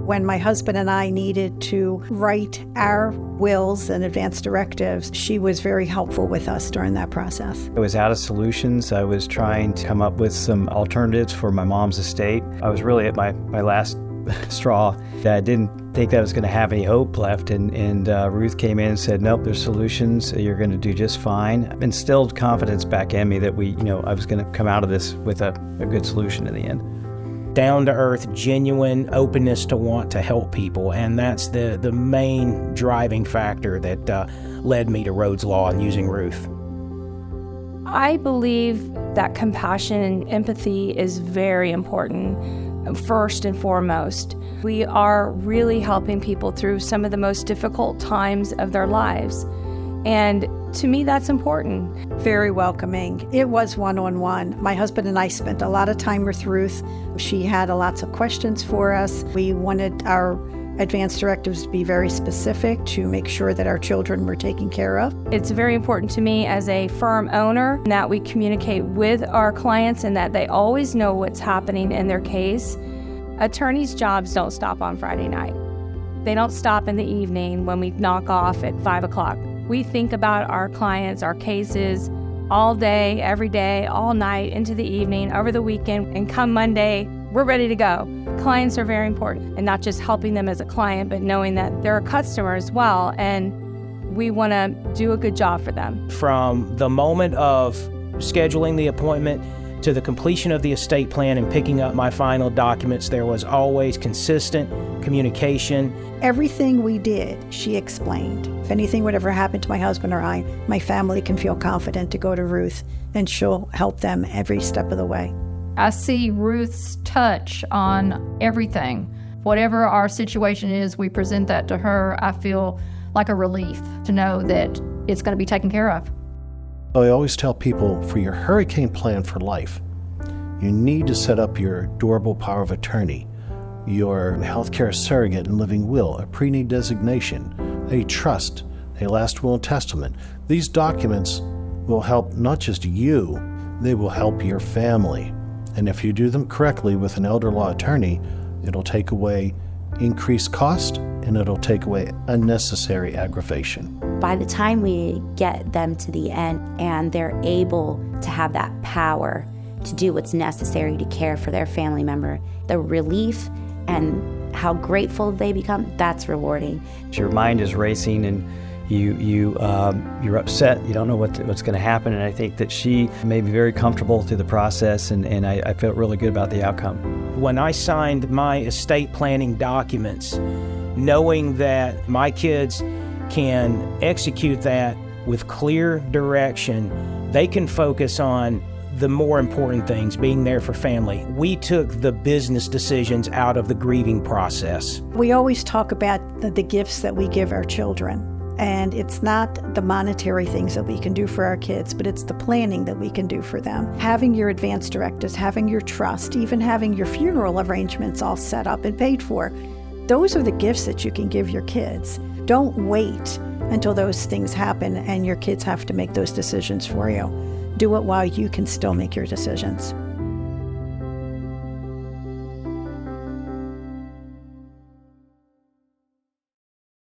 When my husband and I needed to write our wills and advance directives, she was very helpful with us during that process. I was out of solutions. I was trying to come up with some alternatives for my mom's estate. I was really at my last straw. I didn't think that I was going to have any hope left, and Ruth came in and said, nope, there's solutions. You're going to do just fine. Instilled confidence back in me that I was going to come out of this with a good solution in the end. Down-to-earth, genuine openness to want to help people, and that's the main driving factor that led me to Rhodes Law and using Ruth. I believe that compassion and empathy is very important, first and foremost. We are really helping people through some of the most difficult times of their lives, and to me, that's important. Very welcoming. It was one-on-one. My husband and I spent a lot of time with Ruth. She had lots of questions for us. We wanted our advance directives to be very specific to make sure that our children were taken care of. It's very important to me as a firm owner that we communicate with our clients and that they always know what's happening in their case. Attorneys' jobs don't stop on Friday night. They don't stop in the evening when we knock off at 5 o'clock. We think about our clients, our cases, all day, every day, all night, into the evening, over the weekend, and come Monday, we're ready to go. Clients are very important, and not just helping them as a client, but knowing that they're a customer as well, and we want to do a good job for them. From the moment of scheduling the appointment to the completion of the estate plan and picking up my final documents, there was always consistent communication. Everything we did, she explained. If anything would ever happen to my husband or I, my family can feel confident to go to Ruth, and she'll help them every step of the way. I see Ruth's touch on everything. Whatever our situation is, we present that to her. I feel like a relief to know that it's going to be taken care of. I always tell people, for your hurricane plan for life, you need to set up your durable power of attorney, your healthcare surrogate and living will, a pre-need designation, a trust, a last will and testament. These documents will help not just you, they will help your family. And if you do them correctly with an elder law attorney, it'll take away increased cost and it'll take away unnecessary aggravation. By the time we get them to the end and they're able to have that power to do what's necessary to care for their family member, the relief and how grateful they become, that's rewarding. Your mind is racing and you're upset. You don't know what's going to happen. And I think that she made me very comfortable through the process, and I felt really good about the outcome. When I signed my estate planning documents, knowing that my kids can execute that with clear direction, they can focus on the more important things, being there for family. We took the business decisions out of the grieving process. We always talk about the gifts that we give our children. And it's not the monetary things that we can do for our kids, but it's the planning that we can do for them. Having your advance directives, having your trust, even having your funeral arrangements all set up and paid for. Those are the gifts that you can give your kids. Don't wait until those things happen and your kids have to make those decisions for you. Do it while you can still make your decisions.